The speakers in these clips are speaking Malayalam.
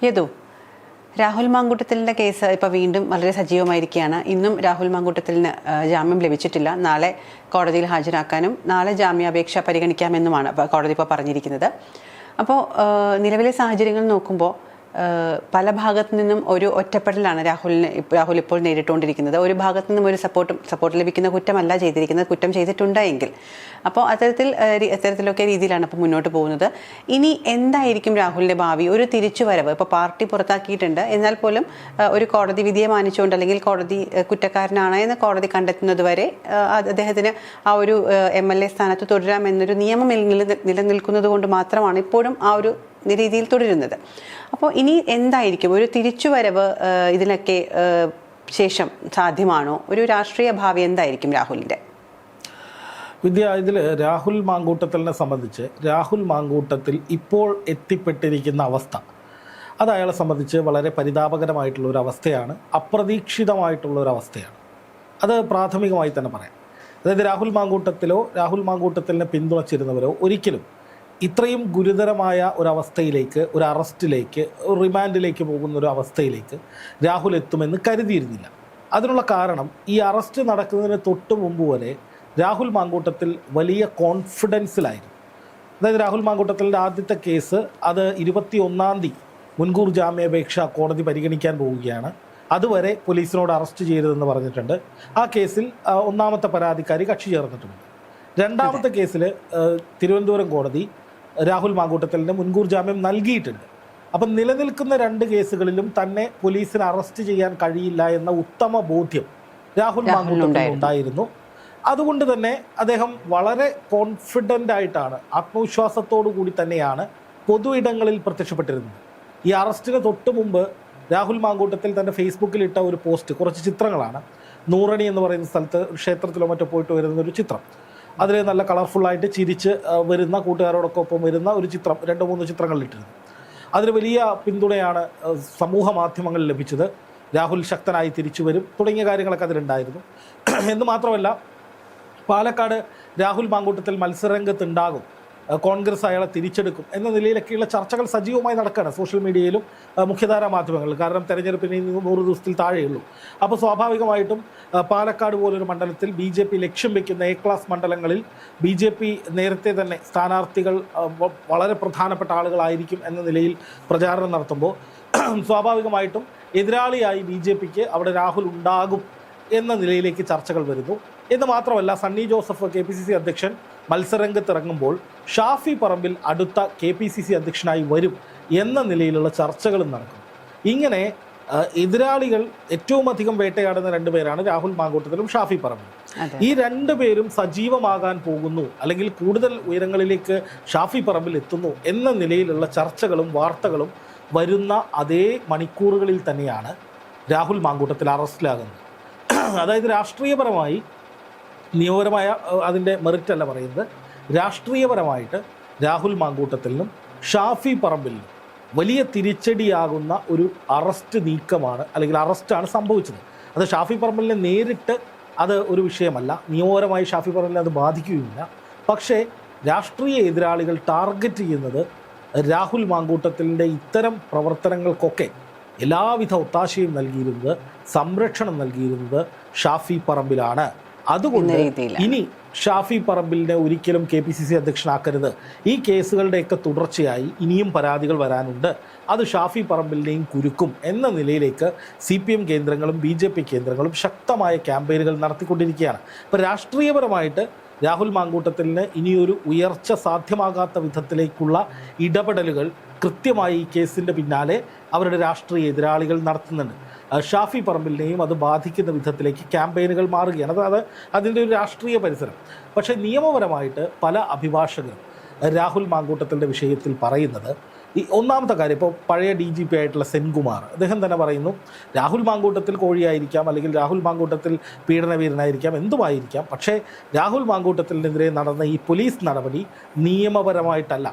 യദു, രാഹുൽ മാങ്കൂട്ടത്തിലിൻ്റെ കേസ് ഇപ്പോൾ വീണ്ടും വളരെ സജീവമായിരിക്കുകയാണ്. ഇന്നും രാഹുൽ മാങ്കൂട്ടത്തിലിന് ജാമ്യം ലഭിച്ചിട്ടില്ല. നാളെ കോടതിയിൽ ഹാജരാക്കാനും നാളെ ജാമ്യാപേക്ഷ പരിഗണിക്കാമെന്നുമാണ് കോടതി ഇപ്പോൾ പറഞ്ഞിരിക്കുന്നത്. അപ്പോൾ നിലവിലെ സാഹചര്യങ്ങൾ നോക്കുമ്പോൾ പല ഭാഗത്തു നിന്നും ഒരു ഒറ്റപ്പെടലാണ് രാഹുൽ ഇപ്പോൾ നേരിട്ടുകൊണ്ടിരിക്കുന്നത്. ഒരു ഭാഗത്തു നിന്നും ഒരു സപ്പോർട്ട് ലഭിക്കുന്ന കുറ്റമല്ല ചെയ്തിരിക്കുന്നത്, കുറ്റം ചെയ്തിട്ടുണ്ടെങ്കിൽ. അപ്പോൾ അത്തരത്തിലൊക്കെ രീതിയിലാണ് ഇപ്പോൾ മുന്നോട്ട് പോകുന്നത്. ഇനി എന്തായിരിക്കും രാഹുലിൻ്റെ ഭാവി? ഒരു തിരിച്ചുവരവ് ഇപ്പോൾ പാർട്ടി പുറത്താക്കിയിട്ടുണ്ട്, എന്നാൽ പോലും ഒരു കോടതി വിധിയെ മാനിച്ചുകൊണ്ട് അല്ലെങ്കിൽ കോടതി കുറ്റക്കാരനാണ് എന്ന് കോടതി കണ്ടെത്തുന്നത് വരെ അദ്ദേഹത്തിന് ആ ഒരു MLA സ്ഥാനത്ത് തുടരാമെന്നൊരു നിയമം നിലനിൽക്കുന്നത് കൊണ്ട് മാത്രമാണ് ഇപ്പോഴും ആ ഒരു രീതിയിൽ തുടരുന്നത്. അപ്പോൾ ഇനി എന്തായിരിക്കും ഒരു തിരിച്ചുവരവ്? ഇതിനൊക്കെ ശേഷം സാധ്യമാണോ? ഒരു രാഷ്ട്രീയ ഭാവി എന്തായിരിക്കും രാഹുലിൻ്റെ? ഇതിൽ രാഹുൽ മാങ്കൂട്ടത്തിലിനെ സംബന്ധിച്ച് രാഹുൽ മാങ്കൂട്ടത്തിൽ ഇപ്പോൾ എത്തിപ്പെട്ടിരിക്കുന്ന അവസ്ഥ അത് അയാളെ സംബന്ധിച്ച് വളരെ പരിതാപകരമായിട്ടുള്ള ഒരു അവസ്ഥയാണ്, അപ്രതീക്ഷിതമായിട്ടുള്ള ഒരു അവസ്ഥയാണ്. അത് പ്രാഥമികമായി തന്നെ പറയാം. അതായത് രാഹുൽ മാങ്കൂട്ടത്തിലിനെ പിന്തുണച്ചിരുന്നവരോ ഒരിക്കലും ഇത്രയും ഗുരുതരമായ ഒരവസ്ഥയിലേക്ക്, ഒരു അറസ്റ്റിലേക്ക്, റിമാൻഡിലേക്ക് പോകുന്ന ഒരു അവസ്ഥയിലേക്ക് രാഹുൽ എത്തുമെന്ന് കരുതിയിരുന്നില്ല. അതിനുള്ള കാരണം ഈ അറസ്റ്റ് നടക്കുന്നതിന് തൊട്ട് മുമ്പ് വരെ രാഹുൽ മാങ്കൂട്ടത്തിൽ വലിയ കോൺഫിഡൻസിലായിരുന്നു. അതായത് രാഹുൽ മാങ്കൂട്ടത്തിൻ്റെ ആദ്യത്തെ കേസ് അത് 21-ാം തീയതി മുൻകൂർ ജാമ്യാപേക്ഷ കോടതി പരിഗണിക്കാൻ പോവുകയാണ്. അതുവരെ പോലീസിനോട് അറസ്റ്റ് ചെയ്യരുതെന്ന് പറഞ്ഞിട്ടുണ്ട്. ആ കേസിൽ ഒന്നാമത്തെ പരാതിക്കാരി കക്ഷി ചേർന്നിട്ടുണ്ട്. രണ്ടാമത്തെ കേസിൽ തിരുവനന്തപുരം കോടതി രാഹുൽ മാങ്കൂട്ടത്തിലിന് മുൻകൂർ ജാമ്യം നൽകിയിട്ടുണ്ട്. അപ്പം നിലനിൽക്കുന്ന രണ്ട് കേസുകളിലും തന്നെ പോലീസിന് അറസ്റ്റ് ചെയ്യാൻ കഴിയില്ല എന്ന ഉത്തമ ബോധ്യം രാഹുൽ മാങ്കൂട്ടത്തിൽ ഉണ്ടായിരുന്നു. അതുകൊണ്ട് തന്നെ അദ്ദേഹം വളരെ കോൺഫിഡൻ്റ് ആയിട്ടാണ്, ആത്മവിശ്വാസത്തോടു കൂടി തന്നെയാണ് പൊതു ഇടങ്ങളിൽ പ്രത്യക്ഷപ്പെട്ടിരുന്നത്. ഈ അറസ്റ്റിന് തൊട്ട് മുമ്പ് രാഹുൽ മാങ്കൂട്ടത്തിൽ തൻ്റെ ഫേസ്ബുക്കിൽ ഇട്ട ഒരു പോസ്റ്റ്, കുറച്ച് ചിത്രങ്ങളാണ്. നൂറണി എന്ന് പറയുന്ന സ്ഥലത്ത് ക്ഷേത്രത്തിലോ മറ്റോ പോയിട്ട് വരുന്ന ഒരു ചിത്രം. അതിൽ നല്ല കളർഫുള്ളായിട്ട് ചിരിച്ച് വരുന്ന കൂട്ടുകാരോടൊക്കെ ഒപ്പം വരുന്ന ഒരു ചിത്രം, 2-3 ചിത്രങ്ങളിലിട്ടിരുന്നു. അതിന് വലിയ പിന്തുണയാണ് സമൂഹ മാധ്യമങ്ങളിൽ ലഭിച്ചത്. രാഹുൽ ശക്തനായി തിരിച്ചു വരും തുടങ്ങിയ കാര്യങ്ങളൊക്കെ അതിലുണ്ടായിരുന്നു. എന്ന് മാത്രമല്ല, പാലക്കാട് രാഹുൽ മാങ്കൂട്ടത്തിൽ മത്സരരംഗത്തുണ്ടാകും, കോൺഗ്രസ് അയാളെ തിരിച്ചെടുക്കും എന്ന നിലയിലൊക്കെയുള്ള ചർച്ചകൾ സജീവമായി നടക്കുകയാണ് സോഷ്യൽ മീഡിയയിലും മുഖ്യധാരാ മാധ്യമങ്ങളിലും. കാരണം തെരഞ്ഞെടുപ്പിന് 100 ദിവസത്തിൽ താഴെയുള്ളൂ. അപ്പോൾ സ്വാഭാവികമായിട്ടും പാലക്കാട് പോലൊരു മണ്ഡലത്തിൽ BJP ലക്ഷ്യം വയ്ക്കുന്ന A ക്ലാസ് മണ്ഡലങ്ങളിൽ BJP നേരത്തെ തന്നെ സ്ഥാനാർത്ഥികൾ വളരെ പ്രധാനപ്പെട്ട ആളുകളായിരിക്കും എന്ന നിലയിൽ പ്രചാരണം നടത്തുമ്പോൾ സ്വാഭാവികമായിട്ടും എതിരാളിയായി BJPക്ക് അവിടെ രാഹുൽ ഉണ്ടാകും എന്ന നിലയിലേക്ക് ചർച്ചകൾ വരുന്നു. എന്ന് മാത്രമല്ല, സണ്ണി ജോസഫ് KPCC അധ്യക്ഷൻ മത്സരരംഗത്ത് ഇറങ്ങുമ്പോൾ ഷാഫി പറമ്പിൽ അടുത്ത KPCC അധ്യക്ഷനായി വരും എന്ന നിലയിലുള്ള ചർച്ചകളും നടക്കും. ഇങ്ങനെ എതിരാളികൾ ഏറ്റവും അധികം വേട്ടയാടുന്ന 2 പേരാണ് രാഹുൽ മാങ്കൂട്ടത്തിലും ഷാഫി പറമ്പിലും. ഈ 2 പേരും സജീവമാകാൻ പോകുന്നു, അല്ലെങ്കിൽ കൂടുതൽ ഉയരങ്ങളിലേക്ക് ഷാഫി പറമ്പിൽ എത്തുന്നു എന്ന നിലയിലുള്ള ചർച്ചകളും വാർത്തകളും വരുന്ന അതേ മണിക്കൂറുകളിൽ തന്നെയാണ് രാഹുൽ മാങ്കൂട്ടത്തിൽ അറസ്റ്റിലാകുന്നത്. അതായത് രാഷ്ട്രീയപരമായി, നിയമപരമായ അതിൻ്റെ മെറിറ്റ് അല്ല പറയുന്നത്, രാഷ്ട്രീയപരമായിട്ട് രാഹുൽ മാങ്കൂട്ടത്തിലിനും ഷാഫി പറമ്പിലിനും വലിയ തിരിച്ചടിയാകുന്ന ഒരു അറസ്റ്റ് നീക്കമാണ്, അല്ലെങ്കിൽ അറസ്റ്റാണ് സംഭവിച്ചത്. അത് ഷാഫി പറമ്പിലിനെ നേരിട്ട് അത് ഒരു വിഷയമല്ല, നിയമപരമായി ഷാഫി പറമ്പിലിനെ അത് ബാധിക്കുകയില്ല. പക്ഷേ രാഷ്ട്രീയ എതിരാളികൾ ടാർഗറ്റ് ചെയ്യുന്നത് രാഹുൽ മാങ്കൂട്ടത്തിലിൻ്റെ ഇത്തരം പ്രവർത്തനങ്ങൾക്കൊക്കെ എല്ലാവിധ ഒത്താശയും നൽകിയിരുന്നത്, സംരക്ഷണം നൽകിയിരുന്നത് ഷാഫി പറമ്പിലാണ്. അതുകൊണ്ട് ഇനി ഷാഫി പറമ്പിലിനെ ഒരിക്കലും KPCC അധ്യക്ഷനാക്കരുത്. ഈ കേസുകളുടെയൊക്കെ തുടർച്ചയായി ഇനിയും പരാതികൾ വരാനുണ്ട്, അത് ഷാഫി പറമ്പിലിനെയും കുരുക്കും എന്ന നിലയിലേക്ക് CPM കേന്ദ്രങ്ങളും BJP കേന്ദ്രങ്ങളും ശക്തമായ ക്യാമ്പയിനുകൾ നടത്തിക്കൊണ്ടിരിക്കുകയാണ്. അപ്പോൾ രാഷ്ട്രീയപരമായിട്ട് രാഹുൽ മാങ്കൂട്ടത്തിലിന് ഇനിയൊരു ഉയർച്ച സാധ്യമാകാത്ത വിധത്തിലേക്കുള്ള ഇടപെടലുകൾ കൃത്യമായി ഈ കേസിൻ്റെ പിന്നാലെ അവരുടെ രാഷ്ട്രീയ എതിരാളികൾ നടത്തുന്നുണ്ട്. ഷാഫി പറമ്പിലിനെയും അത് ബാധിക്കുന്ന വിധത്തിലേക്ക് ക്യാമ്പയിനുകൾ മാറുകയാണ്. അത് അതിൻ്റെ ഒരു രാഷ്ട്രീയ പരിസരം. പക്ഷേ നിയമപരമായിട്ട് പല അഭിഭാഷകരും രാഹുൽ മാങ്കൂട്ടത്തിൻ്റെ വിഷയത്തിൽ പറയുന്നത് ഈ ഒന്നാമത്തെ കാര്യം, ഇപ്പോൾ പഴയ DGP ആയിട്ടുള്ള സെൻകുമാർ അദ്ദേഹം തന്നെ പറയുന്നു, രാഹുൽ മാങ്കൂട്ടത്തിൽ കോഴിയായിരിക്കാം, അല്ലെങ്കിൽ രാഹുൽ മാങ്കൂട്ടത്തിൽ പീഡനവീരനായിരിക്കാം, എന്തുമായിരിക്കാം, പക്ഷേ രാഹുൽ മാങ്കൂട്ടത്തിനെതിരെ നടന്ന ഈ പോലീസ് നടപടി നിയമപരമായിട്ടല്ല.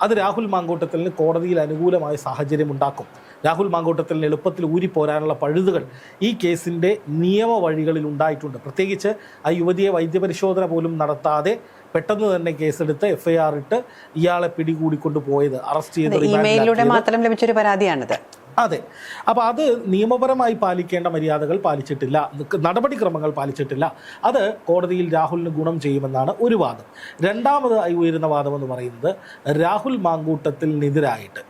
അത് രാഹുൽ മാങ്കൂട്ടത്തിന് കോടതിയിൽ അനുകൂലമായ സാഹചര്യം ഉണ്ടാക്കും. രാഹുൽ മാങ്കൂട്ടത്തിന് എളുപ്പത്തിൽ ഊരിപ്പോരാനുള്ള പഴുതുകൾ ഈ കേസിൻ്റെ നിയമ വഴികളിൽ ഉണ്ടായിട്ടുണ്ട്. പ്രത്യേകിച്ച് ആ യുവതിയെ വൈദ്യപരിശോധന പോലും നടത്താതെ പെട്ടെന്ന് തന്നെ കേസെടുത്ത് FIR ഇട്ട് ഇയാളെ പിടികൂടിക്കൊണ്ട് പോയത്, അറസ്റ്റ് ചെയ്ത് ഇമെയിലിലൂടെ മാത്രം ലഭിച്ചൊരു പരാതിയാണിത്. അതെ. അപ്പോൾ അത് നിയമപരമായി പാലിക്കേണ്ട മര്യാദകൾ പാലിച്ചിട്ടില്ല, നടപടിക്രമങ്ങൾ പാലിച്ചിട്ടില്ല. അത് കോടതിയിൽ രാഹുലിന് ഗുണം ചെയ്യുമെന്നാണ് ഒരു വാദം. രണ്ടാമതായി ഉയരുന്ന വാദം എന്ന് പറയുന്നത്, രാഹുൽ മാങ്കൂട്ടത്തിനെതിരായിട്ട്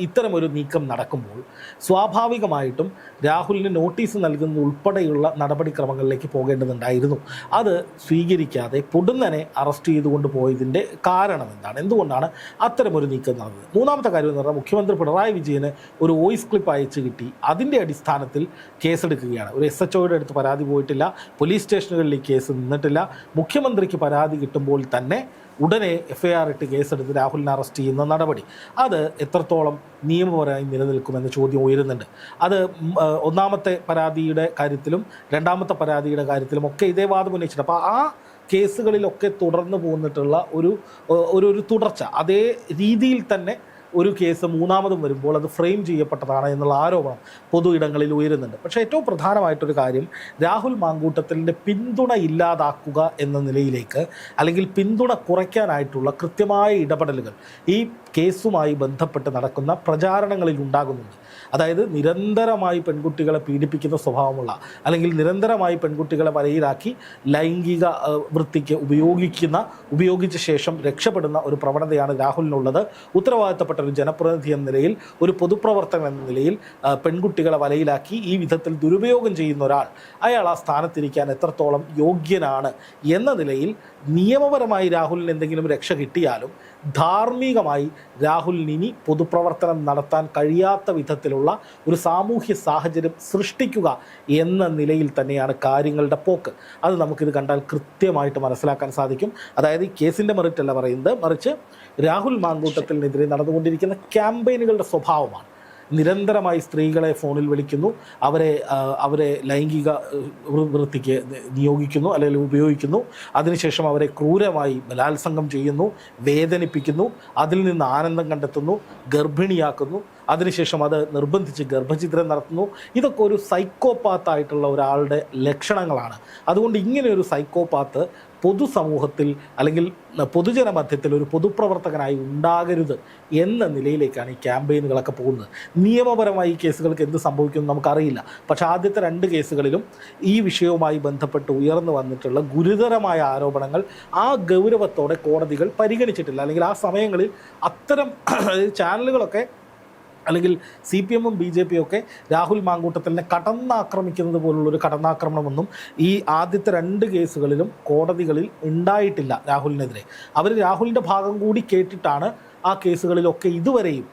ഇത്തരമൊരു നീക്കം നടക്കുമ്പോൾ സ്വാഭാവികമായിട്ടും രാഹുലിന് നോട്ടീസ് നൽകുന്നത് ഉൾപ്പെടെയുള്ള നടപടിക്രമങ്ങളിലേക്ക് പോകേണ്ടതുണ്ടായിരുന്നു. അത് സ്വീകരിക്കാതെ പൊടുന്നനെ അറസ്റ്റ് ചെയ്തുകൊണ്ട് പോയതിൻ്റെ കാരണം എന്താണ്? എന്തുകൊണ്ടാണ് അത്തരമൊരു നീക്കം നടന്നത്? മൂന്നാമത്തെ കാര്യം എന്ന് പറഞ്ഞാൽ, മുഖ്യമന്ത്രി പിണറായി വിജയന് ഒരു വോയിസ് ക്ലിപ്പ് അയച്ചു കിട്ടി. അതിൻ്റെ അടിസ്ഥാനത്തിൽ കേസെടുക്കുകയാണ്. ഒരു SHOയുടെ അടുത്ത് പരാതി പോയിട്ടില്ല, പോലീസ് സ്റ്റേഷനുകളിൽ കേസ് നിന്നിട്ടില്ല. മുഖ്യമന്ത്രിക്ക് പരാതി കിട്ടുമ്പോൾ തന്നെ ഉടനെ FIR ഇട്ട് കേസെടുത്ത് രാഹുലിനെ അറസ്റ്റ് ചെയ്യുന്ന നടപടി, അത് എത്രത്തോളം നിയമപരമായി നിലനിൽക്കുമെന്ന ചോദ്യം ഉയരുന്നുണ്ട്. അത് ഒന്നാമത്തെ പരാതിയുടെ കാര്യത്തിലും രണ്ടാമത്തെ പരാതിയുടെ കാര്യത്തിലും ഒക്കെ ഇതേ വാദം ഉന്നയിച്ചിട്ടുണ്ട്. അപ്പോൾ ആ കേസുകളിലൊക്കെ തുടർന്ന് പോന്നിട്ടുള്ള ഒരു തുടർച്ച, അതേ രീതിയിൽ തന്നെ ഒരു കേസ് മൂന്നാമതും വരുമ്പോൾ അത് ഫ്രെയിം ചെയ്യപ്പെട്ടതാണ് എന്നുള്ള ആരോപണം പൊതു ഇടങ്ങളിൽ ഉയരുന്നുണ്ട്. പക്ഷേ ഏറ്റവും പ്രധാനമായിട്ടൊരു കാര്യം, രാഹുൽ മാങ്കൂട്ടത്തിൻ്റെ പിന്തുണ ഇല്ലാതാക്കുക എന്ന നിലയിലേക്ക്, അല്ലെങ്കിൽ പിന്തുണ കുറയ്ക്കാനായിട്ടുള്ള കൃത്യമായ ഇടപെടലുകൾ ഈ കേസുമായി ബന്ധപ്പെട്ട് നടക്കുന്ന പ്രചാരണങ്ങളിൽ ഉണ്ടാകുന്നുണ്ട്. അതായത് നിരന്തരമായി പെൺകുട്ടികളെ പീഡിപ്പിക്കുന്ന സ്വഭാവമുള്ള, അല്ലെങ്കിൽ നിരന്തരമായി പെൺകുട്ടികളെ വലയിലാക്കി ലൈംഗിക വൃത്തിക്ക് ഉപയോഗിച്ച ശേഷം രക്ഷപ്പെടുന്ന ഒരു പ്രവണതയാണ് രാഹുലിനുള്ളത്. ഉത്തരവാദിത്തപ്പെട്ട ഒരു ജനപ്രതിനിധി എന്ന നിലയിൽ, ഒരു പൊതുപ്രവർത്തകൻ എന്ന നിലയിൽ പെൺകുട്ടികളെ വലയിലാക്കി ഈ വിധത്തിൽ ദുരുപയോഗം ചെയ്യുന്ന ഒരാൾ, അയാൾ ആ സ്ഥാനത്തിരിക്കാൻ എത്രത്തോളം യോഗ്യനാണ് എന്ന നിലയിൽ നിയമപരമായി രാഹുലിന് എന്തെങ്കിലും രക്ഷ കിട്ടിയാലും ധാർമ്മികമായി രാഹുലിന് ഇനി പൊതുപ്രവർത്തനം നടത്താൻ കഴിയാത്ത വിധത്തിലുള്ള ഒരു സാമൂഹ്യ സാഹചര്യം സൃഷ്ടിക്കുക എന്ന നിലയിൽ തന്നെയാണ് കാര്യങ്ങളുടെ പോക്ക്. അത് നമുക്കിത് കണ്ടാൽ കൃത്യമായിട്ട് മനസ്സിലാക്കാൻ സാധിക്കും. അതായത് ഈ കേസിൻ്റെ മെറിറ്റ് അല്ല പറയുന്നത്, മറിച്ച് രാഹുൽ മാങ്കൂട്ടത്തിനെതിരെ നടന്നുകൊണ്ടിരിക്കുന്ന ക്യാമ്പയിനുകളുടെ സ്വഭാവമാണ്. നിരന്തരമായി സ്ത്രീകളെ ഫോണിൽ വിളിക്കുന്നു, അവരെ ലൈംഗിക വൃത്തിക്ക് നിയോഗിക്കുന്നു അല്ലെങ്കിൽ ഉപയോഗിക്കുന്നു, അതിനുശേഷം അവരെ ക്രൂരമായി ബലാത്സംഗം ചെയ്യുന്നു, വേദനിപ്പിക്കുന്നു, അതിൽ നിന്ന് ആനന്ദം കണ്ടെത്തുന്നു, ഗർഭിണിയാക്കുന്നു, അതിനുശേഷം അത് നിർബന്ധിച്ച് ഗർഭഛിദ്രം നടത്തുന്നു. ഇതൊക്കെ ഒരു സൈക്കോപാത്തായിട്ടുള്ള ഒരാളുടെ ലക്ഷണങ്ങളാണ്. അതുകൊണ്ട് ഇങ്ങനെയൊരു സൈക്കോപാത്ത് പൊതുസമൂഹത്തിൽ അല്ലെങ്കിൽ പൊതുജനമധ്യത്തിൽ ഒരു പൊതുപ്രവർത്തകനായി ഉണ്ടാകരുത് എന്ന നിലയിലേക്കാണ് ഈ ക്യാമ്പയിനുകളൊക്കെ പോകുന്നത്. നിയമപരമായി ഈ കേസുകൾക്ക് എന്ത് സംഭവിക്കുമെന്ന് നമുക്കറിയില്ല. പക്ഷേ ആദ്യത്തെ 2 കേസുകളിലും ഈ വിഷയവുമായി ബന്ധപ്പെട്ട് ഉയർന്നു വന്നിട്ടുള്ള ഗുരുതരമായ ആരോപണങ്ങൾ ആ ഗൗരവത്തോടെ കോടതികൾ പരിഗണിച്ചിട്ടില്ല. അല്ലെങ്കിൽ ആ സമയങ്ങളിൽ അത്തരം ചാനലുകളൊക്കെ, അല്ലെങ്കിൽ CPM-ഉം BJP-യും ഒക്കെ രാഹുൽ മാങ്കൂട്ടത്തിനെ കടന്നാക്രമിക്കുന്നത് പോലുള്ളൊരു കടന്നാക്രമണമൊന്നും ഈ ആദ്യത്തെ 2 കേസുകളിലും കോടതികളിൽ ഉണ്ടായിട്ടില്ല രാഹുലിനെതിരെ. അവർ രാഹുലിൻ്റെ ഭാഗം കൂടി കേട്ടിട്ടാണ് ആ കേസുകളിലൊക്കെ ഇതുവരെയും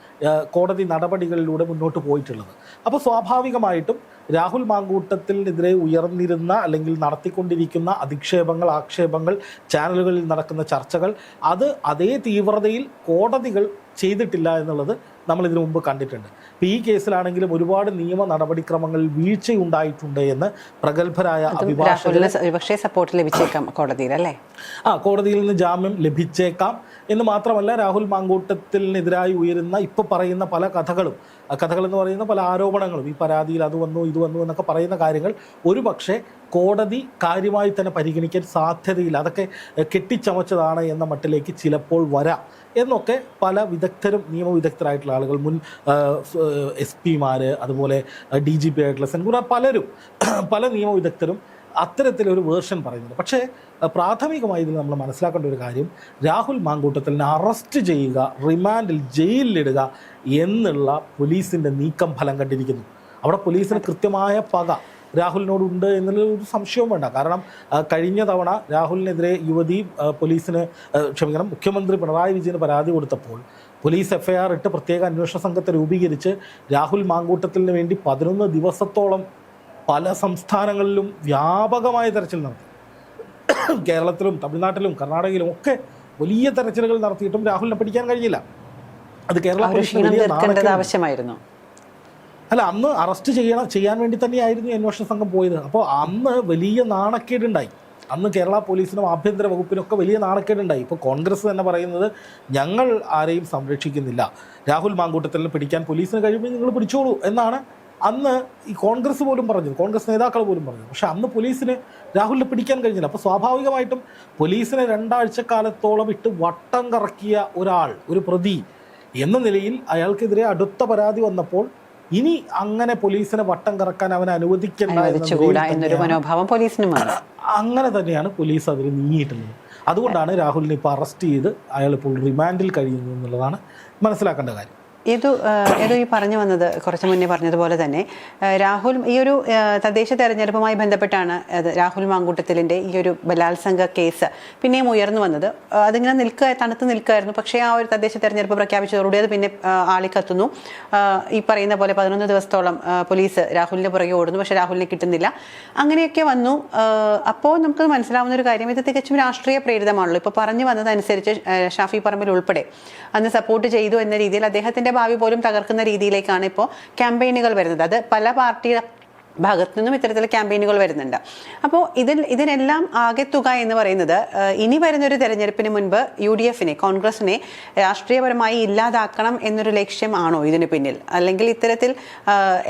കോടതി നടപടികളിലൂടെ മുന്നോട്ട് പോയിട്ടുള്ളത്. അപ്പോൾ സ്വാഭാവികമായിട്ടും രാഹുൽ മാങ്കൂട്ടത്തിനെതിരെ ഉയർന്നിരുന്ന അല്ലെങ്കിൽ നടത്തിക്കൊണ്ടിരിക്കുന്ന അധിക്ഷേപങ്ങൾ, ആക്ഷേപങ്ങൾ, ചാനലുകളിൽ നടക്കുന്ന ചർച്ചകൾ, അത് അതേ തീവ്രതയിൽ കോടതികൾ ചെയ്തിട്ടില്ല എന്നുള്ളത് നമ്മളിതിനു മുമ്പ് കണ്ടിട്ടുണ്ട്. ഇപ്പോൾ ഈ കേസിലാണെങ്കിലും ഒരുപാട് നിയമ നടപടിക്രമങ്ങളിൽ വീഴ്ചയുണ്ടായിട്ടുണ്ട് എന്ന് പ്രഗത്ഭരായ അഭിഭാഷകർ സപ്പോർട്ട് ലഭിച്ചേക്കാം കോടതിയിൽ, അല്ലേ? കോടതിയിൽ നിന്ന് ജാമ്യം ലഭിച്ചേക്കാം എന്ന് മാത്രമല്ല, രാഹുൽ മാങ്കൂട്ടത്തിനെതിരായി ഉയരുന്ന ഇപ്പോൾ പറയുന്ന പല കഥകളെന്ന് പറയുന്ന പല ആരോപണങ്ങളും, ഈ പരാതിയിൽ അത് വന്നു ഇത് വന്നു എന്നൊക്കെ പറയുന്ന കാര്യങ്ങൾ ഒരു പക്ഷേ കോടതി കാര്യമായി തന്നെ പരിഗണിക്കാൻ സാധ്യതയില്ല. അതൊക്കെ കെട്ടിച്ചമച്ചതാണ് എന്ന മട്ടിലേക്ക് ചിലപ്പോൾ വരാം എന്നൊക്കെ പല വിദഗ്ധരും, നിയമവിദഗ്ധരായിട്ടുള്ള ആളുകൾ, മുൻ SP-മാർ, അതുപോലെ DGP ആയിട്ടുള്ള സെൻകുറ, പല നിയമവിദഗ്ധരും അത്തരത്തിലൊരു വേർഷൻ പറയുന്നുണ്ട്. പക്ഷേ പ്രാഥമികമായി ഇതിൽ നമ്മൾ മനസ്സിലാക്കേണ്ട ഒരു കാര്യം, രാഹുൽ മാങ്കൂട്ടത്തിനെ അറസ്റ്റ് ചെയ്യുക, റിമാൻഡിൽ ജയിലിലിടുക എന്നുള്ള പോലീസിൻ്റെ നീക്കം ഫലം കണ്ടിരിക്കുന്നു. അവിടെ പോലീസിന് കൃത്യമായ പക രാഹുലിനോടുണ്ട് എന്നുള്ളൊരു സംശയവും വേണ്ട. കാരണം കഴിഞ്ഞ തവണ രാഹുലിനെതിരെ യുവതി മുഖ്യമന്ത്രി പിണറായി വിജയന് പരാതി കൊടുത്തപ്പോൾ പോലീസ് FIR ഇട്ട് പ്രത്യേക അന്വേഷണ സംഘത്തെ രൂപീകരിച്ച് രാഹുൽ മാങ്കൂട്ടത്തിന് വേണ്ടി 11 ദിവസത്തോളം പല സംസ്ഥാനങ്ങളിലും വ്യാപകമായ തെരച്ചിൽ നടത്തി. കേരളത്തിലും തമിഴ്നാട്ടിലും കർണാടകയിലും ഒക്കെ വലിയ തെരച്ചിലുകൾ നടത്തിയിട്ടും രാഹുലിനെ പിടിക്കാൻ കഴിഞ്ഞില്ല. അത് കേരള പോലീസിന് ആവശ്യമായിരുന്നു. അല്ല, അന്ന് അറസ്റ്റ് ചെയ്യാൻ വേണ്ടി തന്നെയായിരുന്നു അന്വേഷണ സംഘം പോയത്. അപ്പോൾ അന്ന് വലിയ നാണക്കേടുണ്ടായി. അന്ന് കേരള പോലീസിനും ആഭ്യന്തര വകുപ്പിനൊക്കെ വലിയ നാണക്കേടുണ്ടായി. ഇപ്പോൾ കോൺഗ്രസ് തന്നെ പറയുന്നത്, ഞങ്ങൾ ആരെയും സംരക്ഷിക്കുന്നില്ല, രാഹുൽ മാങ്കൂട്ടത്തിനെ പിടിക്കാൻ പോലീസിന് കഴിയുമ്പോൾ നിങ്ങൾ പിടിച്ചോളൂ എന്നാണ് അന്ന് ഈ കോൺഗ്രസ് പോലും പറഞ്ഞു, കോൺഗ്രസ് നേതാക്കൾ പോലും പറഞ്ഞു. പക്ഷെ അന്ന് പോലീസിന് രാഹുലിനെ പിടിക്കാൻ കഴിഞ്ഞില്ല. അപ്പോൾ സ്വാഭാവികമായിട്ടും പോലീസിനെ 2 ആഴ്ചക്കാലത്തോളം ഇട്ട് വട്ടം കറക്കിയ ഒരാൾ, ഒരു പ്രതി എന്ന നിലയിൽ അയാൾക്കെതിരെ അടുത്ത പരാതി വന്നപ്പോൾ ഇനി അങ്ങനെ പോലീസിനെ വട്ടം കറക്കാൻ അവനെ അനുവദിക്കേണ്ട എന്നൊരു മനോഭാവം പോലീസിനും അങ്ങനെ തന്നെയാണ് പോലീസ് അതിൽ നീങ്ങിയിട്ടുള്ളത്. അതുകൊണ്ടാണ് രാഹുലിനെ ഇപ്പോൾ അറസ്റ്റ് ചെയ്ത് അയാൾ ഇപ്പോൾ റിമാൻഡിൽ കഴിയുന്നു എന്നുള്ളതാണ് മനസ്സിലാക്കേണ്ട കാര്യം. ഏതോ ഈ പറഞ്ഞു വന്നത് കുറച്ച് മുന്നേ പറഞ്ഞതുപോലെ തന്നെ രാഹുൽ ഈ ഒരു തദ്ദേശ തെരഞ്ഞെടുപ്പുമായി ബന്ധപ്പെട്ടാണ് രാഹുൽ മാങ്കൂട്ടത്തിലിൻ്റെ ഈ ഒരു ബലാത്സംഗ കേസ് പിന്നെയും ഉയർന്നു വന്നത്. അതിങ്ങനെ തണുത്ത് നിൽക്കുകയായിരുന്നു. പക്ഷേ ആ ഒരു തദ്ദേശ തെരഞ്ഞെടുപ്പ് പ്രഖ്യാപിച്ചതോടുകൂടി അത് പിന്നെ ആളിക്കത്തുന്നു. ഈ പറയുന്ന പോലെ 11 ദിവസത്തോളം പോലീസ് രാഹുലിൻ്റെ പുറകെ ഓടുന്നു, പക്ഷേ രാഹുലിനെ കിട്ടുന്നില്ല. അങ്ങനെയൊക്കെ വന്നു. അപ്പോൾ നമുക്ക് മനസ്സിലാവുന്ന ഒരു കാര്യം, ഇത് തികച്ചും രാഷ്ട്രീയ പ്രേരിതമാണല്ലോ. ഇപ്പോൾ പറഞ്ഞു വന്നതനുസരിച്ച് ഷാഫി പറമ്പിൽ ഉൾപ്പെടെ അന്ന് സപ്പോർട്ട് ചെയ്തു എന്ന രീതിയിൽ അദ്ദേഹത്തിൻ്റെ ഭാവി പോലും തകർക്കുന്ന രീതിയിലേക്കാണ് ഇപ്പോൾ ക്യാമ്പയിനുകൾ വരുന്നത്. അത് പല പാർട്ടിയുടെ ഭാഗത്തു നിന്നും ഇത്തരത്തിൽ ക്യാമ്പയിനുകൾ വരുന്നുണ്ട്. അപ്പോൾ ഇതിനെല്ലാം ആകെത്തുക എന്ന് പറയുന്നത് ഇനി വരുന്നൊരു തെരഞ്ഞെടുപ്പിന് മുൻപ് UDF-നെ, കോൺഗ്രസിനെ രാഷ്ട്രീയപരമായി ഇല്ലാതാക്കണം എന്നൊരു ലക്ഷ്യം ആണോ ഇതിന് പിന്നിൽ? അല്ലെങ്കിൽ ഇത്തരത്തിൽ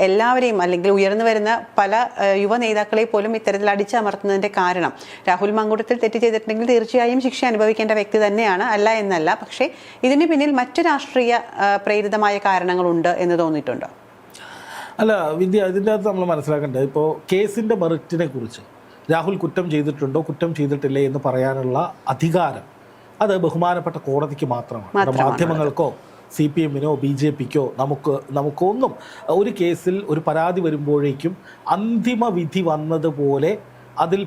എല്ലാവരെയും, അല്ലെങ്കിൽ ഉയർന്നു വരുന്ന പല യുവ നേതാക്കളെ പോലും ഇത്തരത്തിൽ അടിച്ചമർത്തുന്നതിൻ്റെ കാരണം രാഹുൽ മാങ്കൂട്ടത്തിൽ തെറ്റ് ചെയ്തിട്ടുണ്ടെങ്കിൽ തീർച്ചയായും ശിക്ഷ അനുഭവിക്കേണ്ട വ്യക്തി തന്നെയാണ്, അല്ല എന്നല്ല. പക്ഷേ ഇതിന് പിന്നിൽ മറ്റ് രാഷ്ട്രീയ പ്രേരിതമായ കാരണങ്ങളുണ്ട് എന്ന് തോന്നിയിട്ടുണ്ടോ? അല്ല വിദ്യ, ഇതിൻ്റെ അകത്ത് നമ്മൾ മനസ്സിലാക്കേണ്ടത്, ഇപ്പോൾ കേസിൻ്റെ മെറിറ്റിനെ കുറിച്ച് രാഹുൽ കുറ്റം ചെയ്തിട്ടുണ്ടോ കുറ്റം ചെയ്തിട്ടില്ലേ എന്ന് പറയാനുള്ള അധികാരം അത് ബഹുമാനപ്പെട്ട കോടതിക്ക് മാത്രമാണ്. മാധ്യമങ്ങൾക്കോ CPM-നോ BJP-ക്കോ നമുക്കൊന്നും ഒരു കേസിൽ ഒരു പരാതി വരുമ്പോഴേക്കും അന്തിമ വിധി വന്നതുപോലെ അതിൽ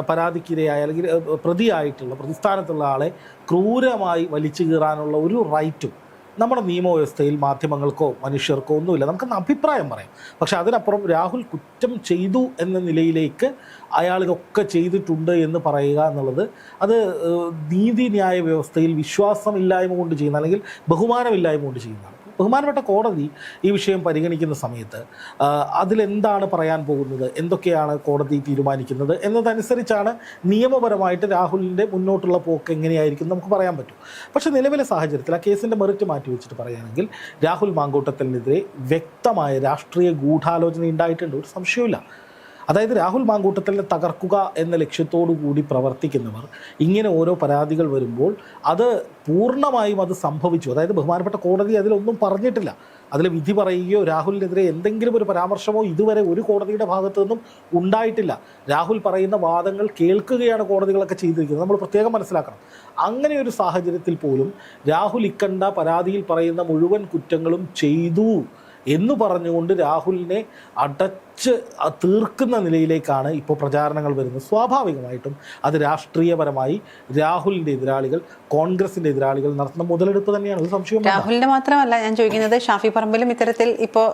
പരാതിക്കിരയായ അല്ലെങ്കിൽ പ്രതിയായിട്ടുള്ള പ്രതിസ്ഥാനത്തുള്ള ആളെ ക്രൂരമായി വലിച്ചു കീറാനുള്ള ഒരു റൈറ്റും നമ്മുടെ നിയമവ്യവസ്ഥയിൽ മാധ്യമങ്ങൾക്കോ മനുഷ്യർക്കോ ഒന്നുമില്ല. നമുക്കൊന്ന് അഭിപ്രായം പറയാം. പക്ഷെ അതിനപ്പുറം രാഹുൽ കുറ്റം ചെയ്തു എന്ന നിലയിലേക്ക് അയാൾ ഇതൊക്കെ ചെയ്തിട്ടുണ്ട് എന്ന് പറയുക എന്നുള്ളത് അത് നീതിന്യായ വ്യവസ്ഥയിൽ വിശ്വാസമില്ലായ്മ കൊണ്ട് ചെയ്യുന്ന, അല്ലെങ്കിൽ ബഹുമാനമില്ലായ്മ കൊണ്ട് ചെയ്യുന്നതാണ്. ബഹുമാനപ്പെട്ട കോടതി ഈ വിഷയം പരിഗണിക്കുന്ന സമയത്ത് അതിലെന്താണ് പറയാൻ പോകുന്നത്, എന്തൊക്കെയാണ് കോടതി തീരുമാനിക്കുന്നത് എന്നതനുസരിച്ചാണ് നിയമപരമായിട്ട് രാഹുലിൻ്റെ മുന്നോട്ടുള്ള പോക്ക് എങ്ങനെയായിരിക്കും നമുക്ക് പറയാൻ പറ്റും. പക്ഷേ നിലവിലെ സാഹചര്യത്തിൽ ആ കേസിൻ്റെ മെറിറ്റ് മാറ്റി വെച്ചിട്ട് പറയുകയാണെങ്കിൽ രാഹുൽ മാങ്കൂട്ടത്തിനെതിരെ വ്യക്തമായ രാഷ്ട്രീയ ഗൂഢാലോചന ഉണ്ടായിട്ടുണ്ട്, ഒരു സംശയമില്ല. അതായത് രാഹുൽ മാങ്കൂട്ടത്തിനെ തകർക്കുക എന്ന ലക്ഷ്യത്തോടു കൂടി പ്രവർത്തിക്കുന്നവർ ഇങ്ങനെ ഓരോ പരാതികൾ വരുമ്പോൾ അത് പൂർണ്ണമായും അത് സംഭവിച്ചു. അതായത് ബഹുമാനപ്പെട്ട കോടതി അതിലൊന്നും പറഞ്ഞിട്ടില്ല, അതിൽ വിധി പറയുകയോ രാഹുലിനെതിരെ എന്തെങ്കിലും ഒരു പരാമർശമോ ഇതുവരെ ഒരു കോടതിയുടെ ഭാഗത്തു നിന്നും ഉണ്ടായിട്ടില്ല. രാഹുൽ പറയുന്ന വാദങ്ങൾ കേൾക്കുകയാണ് കോടതികളൊക്കെ ചെയ്തിരിക്കുന്നത്, നമ്മൾ പ്രത്യേകം മനസ്സിലാക്കണം. അങ്ങനെ ഒരു സാഹചര്യത്തിൽ പോലും രാഹുൽ ഇക്കണ്ട പരാതിയിൽ പറയുന്ന മുഴുവൻ കുറ്റങ്ങളും ചെയ്തു എന്ന് പറഞ്ഞുകൊണ്ട് രാഹുലിനെ അടച്ച് തീർക്കുന്ന നിലയിലേക്കാണ് ഇപ്പോൾ പ്രചാരണങ്ങൾ വരുന്നത്. സ്വാഭാവികമായിട്ടും അത് രാഷ്ട്രീയപരമായി രാഹുലിൻ്റെ എതിരാളികൾ, കോൺഗ്രസിൻ്റെ എതിരാളികൾ നടത്തുന്ന മുതലെടുപ്പ് തന്നെയാണ്, ഒരു സംശയം. രാഹുലിൻ്റെ മാത്രമല്ല ഞാൻ ചോദിക്കുന്നത്, ഷാഫി പറമ്പിലും ഇത്തരത്തിൽ ഇപ്പോൾ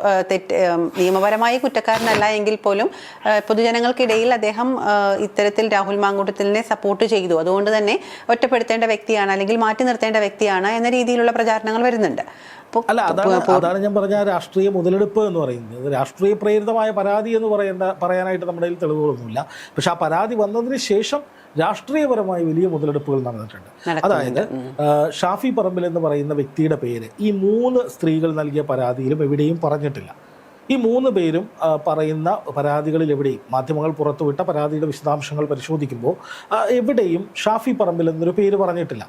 നിയമപരമായി കുറ്റക്കാരനല്ല എങ്കിൽ പോലും പൊതുജനങ്ങൾക്കിടയിൽ അദ്ദേഹം ഇത്തരത്തിൽ രാഹുൽ മാങ്കൂട്ടത്തിലിനെ സപ്പോർട്ട് ചെയ്തു, അതുകൊണ്ട് തന്നെ ഒറ്റപ്പെടുത്തേണ്ട വ്യക്തിയാണ് അല്ലെങ്കിൽ മാറ്റി നിർത്തേണ്ട വ്യക്തിയാണ് എന്ന രീതിയിലുള്ള പ്രചാരണങ്ങൾ വരുന്നുണ്ട്. അല്ല, അതാണ് ഞാൻ പറഞ്ഞ രാഷ്ട്രീയ മുതലെടുപ്പ് എന്ന് പറയുന്നത്. രാഷ്ട്രീയ പ്രേരിതമായ പരാതി എന്ന് പറയാനായിട്ട് നമ്മുടെ കയ്യിൽ തെളിവുകളൊന്നുമില്ല. പക്ഷെ ആ പരാതി വന്നതിന് ശേഷം രാഷ്ട്രീയപരമായി വലിയ മുതലെടുപ്പുകൾ നടന്നിട്ടുണ്ട്. അതായത് ഷാഫി പറമ്പിൽ എന്ന് പറയുന്ന വ്യക്തിയുടെ പേര് ഈ 3 സ്ത്രീകൾ നൽകിയ പരാതിയിലും എവിടെയും പറഞ്ഞിട്ടില്ല. ഈ 3 പേരും പറയുന്ന പരാതികളിൽ എവിടെയും, മാധ്യമങ്ങൾ പുറത്തുവിട്ട പരാതിയുടെ വിശദാംശങ്ങൾ പരിശോധിക്കുമ്പോൾ എവിടെയും ഷാഫി പറമ്പിൽ എന്നൊരു പേര് പറഞ്ഞിട്ടില്ല.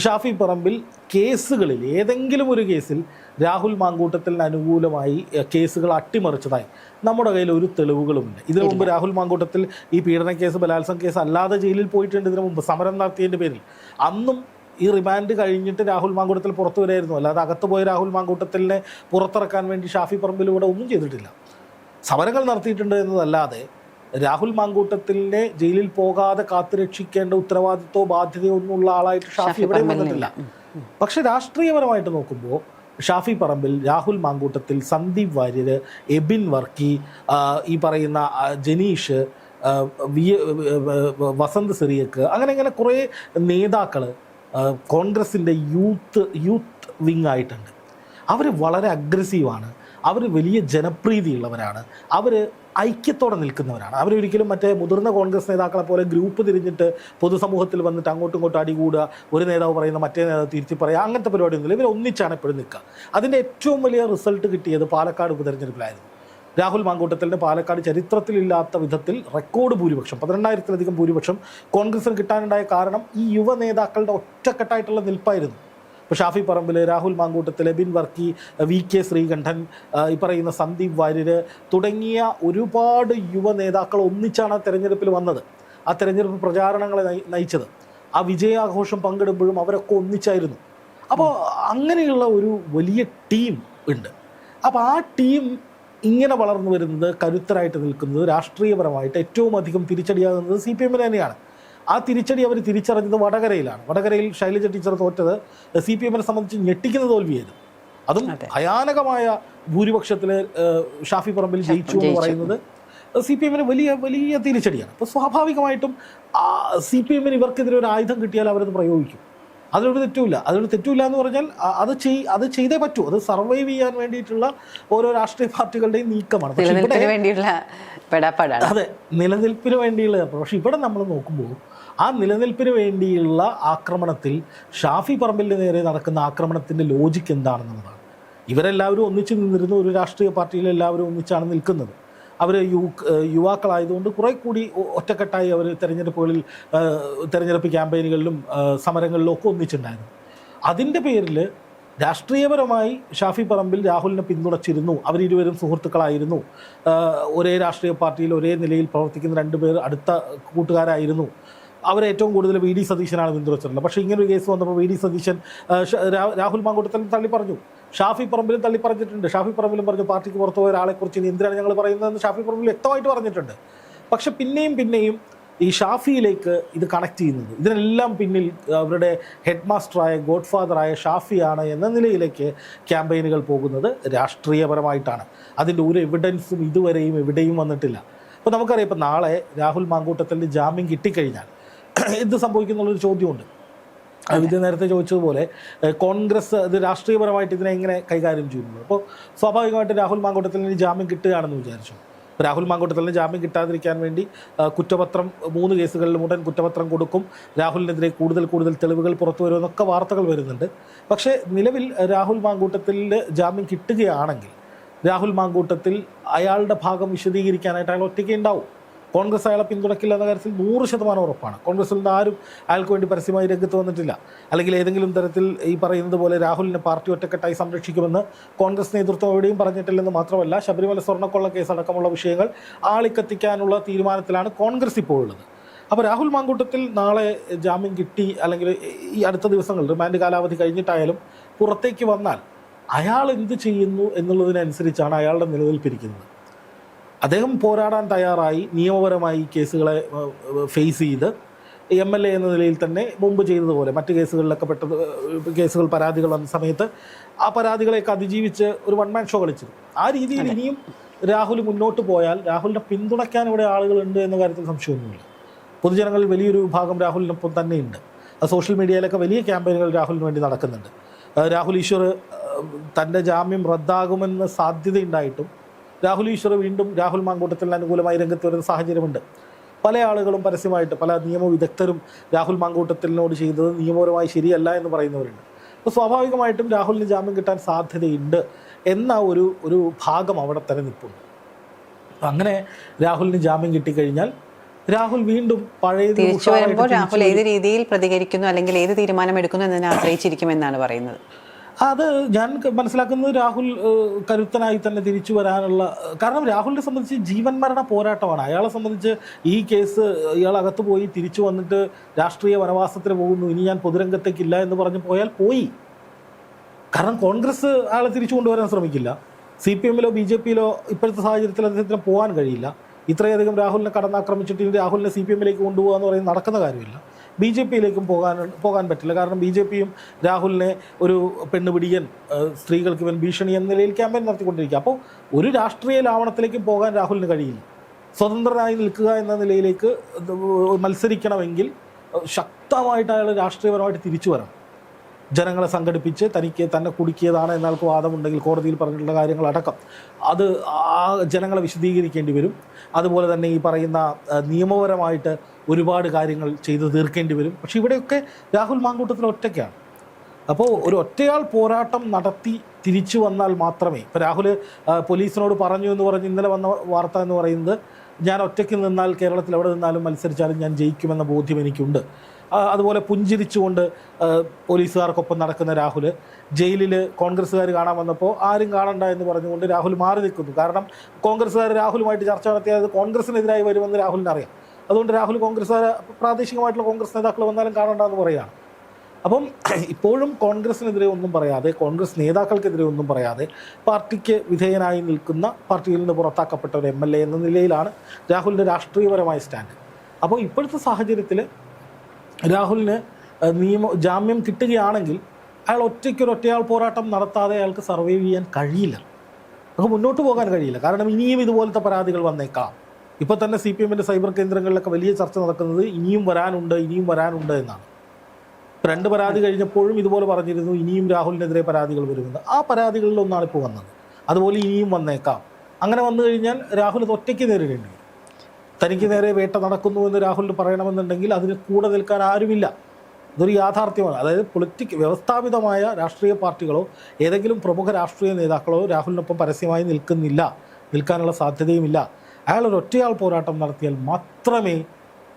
ഷാഫി പറമ്പിൽ കേസുകളിൽ ഏതെങ്കിലും ഒരു കേസിൽ രാഹുൽ മാങ്കൂട്ടത്തിന് അനുകൂലമായി കേസുകൾ അട്ടിമറിച്ചതായി നമ്മുടെ കയ്യിൽ ഒരു തെളിവുകളുമില്ല. ഇതിനു മുമ്പ് രാഹുൽ മാങ്കൂട്ടത്തിൽ ഈ പീഡന കേസ്, ബലാത്സംഗ കേസ് അല്ലാതെ ജയിലിൽ പോയിട്ടുണ്ട്. ഇതിനു മുമ്പ് സമരം നടത്തിയതിൻ്റെ പേരിൽ അന്നും ഈ റിമാൻഡ് കഴിഞ്ഞിട്ട് രാഹുൽ മാങ്കൂട്ടത്തിൽ പുറത്തു വരായിരുന്നു. അല്ലാതെ അകത്ത് പോയ രാഹുൽ മാങ്കൂട്ടത്തിനെ പുറത്തിറക്കാൻ വേണ്ടി ഷാഫി പറമ്പിലൂടെ ഒന്നും ചെയ്തിട്ടില്ല. സമരങ്ങൾ നടത്തിയിട്ടുണ്ട് എന്നതല്ലാതെ രാഹുൽ മാങ്കൂട്ടത്തിനെ ജയിലിൽ പോകാതെ കാത്തുരക്ഷിക്കേണ്ട ഉത്തരവാദിത്വമോ ബാധ്യതയോ ഒന്നുമുള്ള ആളായിട്ട് ഷാഫി ഇവിടെ വന്നിട്ടില്ല. പക്ഷെ രാഷ്ട്രീയപരമായിട്ട് നോക്കുമ്പോൾ ഷാഫി പറമ്പിൽ, രാഹുൽ മാങ്കൂട്ടത്തിൽ, സന്ദീപ് വാര്യർ, എബിൻ വർക്കി, ഈ പറയുന്ന ജനീഷ്, വസന്ത് സിറിയക്ക്, അങ്ങനെ കുറേ നേതാക്കൾ കോൺഗ്രസിൻ്റെ യൂത്ത് വിങ് ആയിട്ടുണ്ട്. അവർ വളരെ അഗ്രസീവാണ്. അവർ വലിയ ജനപ്രീതിയുള്ളവരാണ്, അവർ ഐക്യത്തോടെ നിൽക്കുന്നവരാണ്. അവരൊരിക്കലും മറ്റേ മുതിർന്ന കോൺഗ്രസ് നേതാക്കളെ പോലെ ഗ്രൂപ്പ് തിരിഞ്ഞിട്ട് പൊതുസമൂഹത്തിൽ വന്നിട്ട് അങ്ങോട്ടും ഇങ്ങോട്ടും അടികൂടുക, ഒരു നേതാവ് പറയുന്ന മറ്റേ നേതാവ് തിരുത്തി പറയുക, അങ്ങനത്തെ പരിപാടിയൊന്നുമില്ല. ഇവർ ഒന്നിച്ചാണ് എപ്പോഴും നിൽക്കുക. അതിൻ്റെ ഏറ്റവും വലിയ റിസൾട്ട് കിട്ടിയത് പാലക്കാട് ഉപതെരഞ്ഞെടുപ്പിലായിരുന്നു. രാഹുൽ മാങ്കൂട്ടത്തലിന് പാലക്കാട് ചരിത്രത്തിലില്ലാത്ത വിധത്തിൽ റെക്കോർഡ് ഭൂരിപക്ഷം, 12,000-ലധികം ഭൂരിപക്ഷം കോൺഗ്രസിന് കിട്ടാനുണ്ടായ കാരണം ഈ യുവ നേതാക്കളുടെ ഒറ്റക്കെട്ടായിട്ടുള്ള നിൽപ്പായിരുന്നു. ഇപ്പോൾ ഷാഫി പറമ്പിൽ, രാഹുൽ മാങ്കൂട്ടത്തിൽ, എബിൻ വർക്കി, VK ശ്രീകണ്ഠൻ, ഈ പറയുന്ന സന്ദീപ് വാര്യർ തുടങ്ങിയ ഒരുപാട് യുവ നേതാക്കൾ ഒന്നിച്ചാണ് ആ തെരഞ്ഞെടുപ്പിൽ വന്നത്, ആ തെരഞ്ഞെടുപ്പ് പ്രചാരണങ്ങളെ നയിച്ചത്. ആ വിജയാഘോഷം പങ്കിടുമ്പോഴും അവരൊക്കെ ഒന്നിച്ചായിരുന്നു. അപ്പോൾ അങ്ങനെയുള്ള ഒരു വലിയ ടീം ഉണ്ട്. അപ്പോൾ ആ ടീം ഇങ്ങനെ വളർന്നു വരുന്നത്, കരുത്തരായിട്ട് നിൽക്കുന്നത്, രാഷ്ട്രീയപരമായിട്ട് ഏറ്റവും അധികം തിരിച്ചടിയാകുന്നത് CPM തന്നെയാണ്. ആ തിരിച്ചടി അവർ തിരിച്ചറിഞ്ഞത് വടകരയിലാണ്. വടകരയിൽ ശൈലജ ടീച്ചർ തോറ്റത് CPM സംബന്ധിച്ച് ഞെട്ടിക്കുന്ന തോൽവിയായിരുന്നു. അതും ഭയാനകമായ ഭൂരിപക്ഷത്തിൽ ഷാഫി പറമ്പിൽ ജയിച്ചു എന്ന് പറയുന്നത് CPM വലിയ വലിയ തിരിച്ചടിയാണ്. അപ്പോൾ സ്വാഭാവികമായിട്ടും CPM ഇവർക്കെതിരെ ഒരു ആയുധം കിട്ടിയാൽ അവരത് പ്രയോഗിക്കും. അതിലൊരു തെറ്റുമില്ല എന്ന് പറഞ്ഞാൽ അത് ചെയ്തേ പറ്റൂ. അത് സർവൈവ് ചെയ്യാൻ വേണ്ടിയിട്ടുള്ള ഓരോ രാഷ്ട്രീയ പാർട്ടികളുടെയും നീക്കമാണ്. അതെ, നിലനിൽപ്പിന് വേണ്ടിയുള്ള. പക്ഷെ ഇവിടെ നമ്മൾ നോക്കുമ്പോൾ ആ നിലനിൽപ്പിന് വേണ്ടിയുള്ള ആക്രമണത്തിൽ ഷാഫി പറമ്പിലിന് നേരെ നടക്കുന്ന ആക്രമണത്തിൻ്റെ ലോജിക്ക് എന്താണെന്നുള്ളതാണ്. ഇവരെല്ലാവരും ഒന്നിച്ച് നിന്നിരുന്ന ഒരു രാഷ്ട്രീയ പാർട്ടിയിൽ എല്ലാവരും ഒന്നിച്ചാണ് നിൽക്കുന്നത്. അവർ യുവാക്കളായതുകൊണ്ട് കുറേ കൂടി ഒറ്റക്കെട്ടായി അവർ തെരഞ്ഞെടുപ്പ് ക്യാമ്പയിനുകളിലും സമരങ്ങളിലും ഒക്കെ ഒന്നിച്ചുണ്ടായിരുന്നു. അതിൻ്റെ പേരിൽ രാഷ്ട്രീയപരമായി ഷാഫി പറമ്പിൽ രാഹുലിനെ പിന്തുണച്ചിരുന്നു. അവരിരുവരും സുഹൃത്തുക്കളായിരുന്നു. ഒരേ രാഷ്ട്രീയ പാർട്ടിയിൽ ഒരേ നിലയിൽ പ്രവർത്തിക്കുന്ന രണ്ടുപേർ അടുത്ത കൂട്ടുകാരായിരുന്നു. അവരേറ്റവും കൂടുതൽ VD സതീശനാണ് പിന്തുണച്ചിട്ടുള്ളത്. പക്ഷേ ഇങ്ങനൊരു കേസ് വന്നപ്പോൾ VD സതീശൻ രാഹുൽ മാങ്കൂട്ടത്തിൽ തള്ളി പറഞ്ഞു, ഷാഫി പറമ്പിലും തള്ളി പറഞ്ഞിട്ടുണ്ട്. ഷാഫി പറമ്പിലും പറഞ്ഞു പാർട്ടിക്ക് പുറത്തു പോയ ഒരാളെക്കുറിച്ച് ഇനി എന്തിനാണ് ഞങ്ങൾ പറയുന്നതെന്ന് ഷാഫി പറമ്പിൽ വ്യക്തമായിട്ട് പറഞ്ഞിട്ടുണ്ട്. പക്ഷെ പിന്നെയും ഈ ഷാഫിയിലേക്ക് ഇത് കണക്ട് ചെയ്യുന്നത്, ഇതിനെല്ലാം പിന്നിൽ അവരുടെ ഹെഡ് മാസ്റ്ററായ ഗോഡ് ഫാദറായ ഷാഫിയാണ് എന്ന നിലയിലേക്ക് ക്യാമ്പയിനുകൾ പോകുന്നത് രാഷ്ട്രീയപരമായിട്ടാണ്. അതിൻ്റെ ഒരു എവിഡൻസും ഇതുവരെയും എവിടെയും വന്നിട്ടില്ല. അപ്പോൾ നമുക്കറിയാം, ഇപ്പോൾ നാളെ രാഹുൽ മാങ്കൂട്ടത്തിൻ്റെ ജാമ്യം കിട്ടിക്കഴിഞ്ഞാൽ എന്ത് സംഭവിക്കുന്നുള്ളൊരു ചോദ്യമുണ്ട്. വിദ്യ നേരത്തെ ചോദിച്ചതുപോലെ കോൺഗ്രസ് ഇത് രാഷ്ട്രീയപരമായിട്ട് ഇതിനെ എങ്ങനെ കൈകാര്യം ചെയ്യുന്നത്. അപ്പോൾ സ്വാഭാവികമായിട്ട് രാഹുൽ മാങ്കൂട്ടത്തിന് ജാമ്യം കിട്ടുകയാണെന്ന് വിചാരിച്ചു. രാഹുൽ മാങ്കൂട്ടത്തിന് ജാമ്യം കിട്ടാതിരിക്കാൻ വേണ്ടി കുറ്റപത്രം 3 കേസുകളിൽ ഉടൻ കുറ്റപത്രം കൊടുക്കും, രാഹുലിനെതിരെ കൂടുതൽ തെളിവുകൾ പുറത്തു വരുമെന്നൊക്കെ വാർത്തകൾ വരുന്നുണ്ട്. പക്ഷേ നിലവിൽ രാഹുൽ മാങ്കൂട്ടത്തിൽ ജാമ്യം കിട്ടുകയാണെങ്കിൽ രാഹുൽ മാങ്കൂട്ടത്തിൽ അയാളുടെ ഭാഗം വിശദീകരിക്കാനായിട്ട് അയാൾ ഒറ്റയ്ക്ക് ഉണ്ടാവും. കോൺഗ്രസ് അയാളെ പിന്തുണയ്ക്കില്ല എന്ന കാര്യത്തിൽ 100% ഉറപ്പാണ്. കോൺഗ്രസിൽ നിന്ന് ആരും അയാൾക്ക് വേണ്ടി പരസ്യമായി രംഗത്ത് വന്നിട്ടില്ല. അല്ലെങ്കിൽ ഏതെങ്കിലും തരത്തിൽ ഈ പറയുന്നത് പോലെ രാഹുലിനെ പാർട്ടി ഒറ്റക്കെട്ടായി സംരക്ഷിക്കുമെന്ന് കോൺഗ്രസ് നേതൃത്വം എവിടെയും പറഞ്ഞിട്ടില്ലെന്ന് മാത്രമല്ല, ശബരിമല സ്വർണ്ണക്കൊള്ള കേസടക്കമുള്ള വിഷയങ്ങൾ ആളിക്കത്തിക്കാനുള്ള തീരുമാനത്തിലാണ് കോൺഗ്രസ് ഇപ്പോൾ ഉള്ളത്. അപ്പോൾ രാഹുൽ മാങ്കൂട്ടത്തിൽ നാളെ ജാമ്യം കിട്ടി അല്ലെങ്കിൽ ഈ അടുത്ത ദിവസങ്ങളിൽ റിമാൻഡ് കാലാവധി കഴിഞ്ഞിട്ടായാലും പുറത്തേക്ക് വന്നാൽ അയാൾ എന്ത് ചെയ്യുന്നു എന്നുള്ളതിനനുസരിച്ചാണ് അയാളുടെ നിലനിൽപ്പിരിക്കുന്നത്. അദ്ദേഹം പോരാടാൻ തയ്യാറായി നിയമപരമായി കേസുകളെ ഫേസ് ചെയ്ത് MLA എന്ന നിലയിൽ തന്നെ മുമ്പ് ചെയ്തതുപോലെ മറ്റ് കേസുകളിലൊക്കെ കേസുകൾ പരാതികൾ വന്ന സമയത്ത് ആ പരാതികളെയൊക്കെ അതിജീവിച്ച് ഒരു വൺ മാൻ ഷോ കളിച്ചു. ആ രീതിയിൽ ഇനിയും രാഹുൽ മുന്നോട്ട് പോയാൽ രാഹുലിനെ പിന്തുണയ്ക്കാൻ ഇവിടെ ആളുകളുണ്ട് എന്ന കാര്യത്തിൽ സംശയമൊന്നുമില്ല. പൊതുജനങ്ങളിൽ വലിയൊരു വിഭാഗം രാഹുലിനൊപ്പം തന്നെയുണ്ട്. സോഷ്യൽ മീഡിയയിലൊക്കെ വലിയ ക്യാമ്പയിനുകൾ രാഹുലിന് വേണ്ടി നടക്കുന്നുണ്ട്. രാഹുൽ ഈശ്വർ തൻ്റെ ജാമ്യം റദ്ദാകുമെന്ന് സാധ്യതയുണ്ടായിട്ടും രാഹുൽ ഈശ്വർ വീണ്ടും രാഹുൽ മാങ്കൂട്ടത്തിന് അനുകൂലമായി രംഗത്ത് വരുന്ന സാഹചര്യമുണ്ട്. പല ആളുകളും പരസ്യമായിട്ട്, പല നിയമവിദഗ്ധരും രാഹുൽ മാങ്കൂട്ടത്തിനോട് ചെയ്തത് നിയമപരമായി ശരിയല്ല എന്ന് പറയുന്നവരുണ്ട്. അപ്പോൾ സ്വാഭാവികമായിട്ടും രാഹുലിന് ജാമ്യം കിട്ടാൻ സാധ്യതയുണ്ട് എന്ന ഒരു ഭാഗം അവിടെ തന്നെ നിൽപ്പുണ്ട്. അങ്ങനെ രാഹുലിന് ജാമ്യം കിട്ടിക്കഴിഞ്ഞാൽ രാഹുൽ വീണ്ടും പഴയ തിരിച്ചു വരുമ്പോൾ രാഹുൽ ഏത് രീതിയിൽ പ്രതികരിക്കുന്നു അല്ലെങ്കിൽ ഏത് തീരുമാനം എടുക്കുന്നു എന്നതിനെ ആശ്രയിച്ചിരിക്കുമെന്നാണ് പറയുന്നത്. അത് ഞാൻ മനസ്സിലാക്കുന്നത് രാഹുൽ കരുത്തനായി തന്നെ തിരിച്ചു വരാനുള്ള കാരണം രാഹുലിനെ സംബന്ധിച്ച് ജീവൻ മരണ പോരാട്ടമാണ്. അയാളെ സംബന്ധിച്ച് ഈ കേസ് ഇയാൾ അകത്ത് പോയി തിരിച്ചു വന്നിട്ട് രാഷ്ട്രീയ വനവാസത്തിന് പോകുന്നു, ഇനി ഞാൻ പൊതുരംഗത്തേക്കില്ല എന്ന് പറഞ്ഞ് പോയാൽ പോയി. കാരണം കോൺഗ്രസ് അയാളെ തിരിച്ചു കൊണ്ടുവരാൻ ശ്രമിക്കില്ല. CPM-ലോ BJP-യിലോ ഇപ്പോഴത്തെ സാഹചര്യത്തിൽ അദ്ദേഹത്തിന് പോകാൻ കഴിയില്ല. ഇത്രയധികം രാഹുലിനെ കടന്നാക്രമിച്ചിട്ട് ഇനി രാഹുലിനെ CPM-ലേക്ക് കൊണ്ടുപോകുക എന്ന് പറയുന്നത് നടക്കുന്ന കാര്യമില്ല. BJP-യിലേക്കും പോകാൻ പറ്റില്ല. കാരണം BJP-യും രാഹുലിനെ ഒരു പെണ്ണുപിടിയൻ, സ്ത്രീകൾക്ക് ഇവൻ ഭീഷണി എന്ന നിലയിൽ ക്യാമ്പയിൻ നടത്തിക്കൊണ്ടിരിക്കുക. അപ്പോൾ ഒരു രാഷ്ട്രീയ ലാവണത്തിലേക്കും പോകാൻ രാഹുലിന് കഴിയില്ല. സ്വതന്ത്രനായി നിൽക്കുക എന്ന നിലയിലേക്ക് മത്സരിക്കണമെങ്കിൽ ശക്തമായിട്ട് അയാൾ രാഷ്ട്രീയപരമായിട്ട് തിരിച്ചു വരണം. ജനങ്ങളെ സംഘടിപ്പിച്ച് തന്നെ കുടുക്കിയതാണ് എന്നയാൾക്ക് വാദമുണ്ടെങ്കിൽ കോടതിയിൽ പറഞ്ഞിട്ടുള്ള കാര്യങ്ങളടക്കം അത് ആ ജനങ്ങളെ വിശദീകരിക്കേണ്ടി വരും. അതുപോലെ തന്നെ ഈ പറയുന്ന നിയമപരമായിട്ട് ഒരുപാട് കാര്യങ്ങൾ ചെയ്തു തീർക്കേണ്ടി വരും. പക്ഷേ ഇവിടെയൊക്കെ രാഹുൽ മാങ്കൂട്ടത്തിൽ ഒറ്റയ്ക്കാണ്. അപ്പോൾ ഒരു ഒറ്റയാൾ പോരാട്ടം നടത്തി തിരിച്ചു വന്നാൽ മാത്രമേ, ഇപ്പോൾ രാഹുൽ പോലീസിനോട് പറഞ്ഞു എന്ന് പറഞ്ഞ് ഇന്നലെ വന്ന വാർത്ത എന്ന് പറയുന്നത്, ഞാൻ ഒറ്റയ്ക്ക് നിന്നാൽ കേരളത്തിൽ എവിടെ നിന്നാലും മത്സരിച്ചാലും ഞാൻ ജയിക്കുമെന്ന ബോധ്യം എനിക്കുണ്ട്. അതുപോലെ പുഞ്ചിരിച്ചുകൊണ്ട് പോലീസുകാർക്കൊപ്പം നടക്കുന്ന രാഹുൽ ജയിലിൽ കോൺഗ്രസ്സുകാർ കാണാൻ വന്നപ്പോൾ ആരും കാണണ്ട എന്ന് പറഞ്ഞുകൊണ്ട് രാഹുൽ മാറി നിൽക്കുന്നു. കാരണം കോൺഗ്രസ്സുകാർ രാഹുലുമായിട്ട് ചർച്ച നടത്തിയത് കോൺഗ്രസിനെതിരായി വരുമെന്ന് രാഹുലിന് അറിയാം. അതുകൊണ്ട് രാഹുൽ കോൺഗ്രസ്സുകാർ പ്രാദേശികമായിട്ടുള്ള കോൺഗ്രസ് നേതാക്കൾ വന്നാലും കാണണ്ട എന്ന് പറയുകയാണ്. അപ്പം ഇപ്പോഴും കോൺഗ്രസിനെതിരെ ഒന്നും പറയാതെ, കോൺഗ്രസ് നേതാക്കൾക്കെതിരെ ഒന്നും പറയാതെ പാർട്ടിക്ക് വിധേയനായി നിൽക്കുന്ന, പാർട്ടിയിൽ നിന്ന് പുറത്താക്കപ്പെട്ട ഒരു MLA എന്ന നിലയിലാണ് രാഹുലിൻ്റെ രാഷ്ട്രീയപരമായ സ്റ്റാൻഡ്. അപ്പോൾ ഇപ്പോഴത്തെ സാഹചര്യത്തിൽ രാഹുലിന് ജാമ്യം കിട്ടുകയാണെങ്കിൽ അയാൾ ഒറ്റയാൾ പോരാട്ടം നടത്താതെ അയാൾക്ക് സർവൈവ് ചെയ്യാൻ കഴിയില്ല, നമുക്ക് മുന്നോട്ട് പോകാൻ കഴിയില്ല. കാരണം ഇനിയും ഇതുപോലത്തെ പരാതികൾ വന്നേക്കാം. ഇപ്പോൾ തന്നെ CPM-ൻ്റെ സൈബർ കേന്ദ്രങ്ങളിലൊക്കെ വലിയ ചർച്ച നടക്കുന്നത് ഇനിയും വരാനുണ്ട് എന്നാണ്. 2 പരാതി കഴിഞ്ഞപ്പോഴും ഇതുപോലെ പറഞ്ഞിരുന്നു ഇനിയും രാഹുലിനെതിരെ പരാതികൾ വരുമെന്ന്. ആ പരാതികളിലൊന്നാണ് ഇപ്പോൾ വന്നത്. അതുപോലെ ഇനിയും വന്നേക്കാം. അങ്ങനെ വന്നു കഴിഞ്ഞാൽ രാഹുൽ അത് ഒറ്റയ്ക്ക് നേരിടേണ്ടി വരും. തനിക്ക് നേരെ വേട്ട നടക്കുന്നുവെന്ന് രാഹുലിന് പറയണമെന്നുണ്ടെങ്കിൽ അതിന് കൂടെ നിൽക്കാൻ ആരുമില്ല. ഇതൊരു യാഥാർത്ഥ്യമാണ്. അതായത് വ്യവസ്ഥാപിതമായ രാഷ്ട്രീയ പാർട്ടികളോ ഏതെങ്കിലും പ്രമുഖ രാഷ്ട്രീയ നേതാക്കളോ രാഹുലിനൊപ്പം പരസ്യമായി നിൽക്കാനുള്ള സാധ്യതയുമില്ല. അയാൾ ഒരു ഒറ്റയാൾ പോരാട്ടം നടത്തിയാൽ മാത്രമേ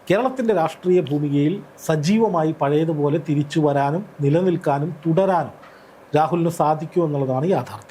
കേരളത്തിൻ്റെ രാഷ്ട്രീയ ഭൂമികയിൽ സജീവമായി പഴയതുപോലെ തിരിച്ചു വരാനും നിലനിൽക്കാനും തുടരാനും രാഹുലിന് സാധിക്കൂ എന്നുള്ളതാണ് യാഥാർത്ഥ്യം.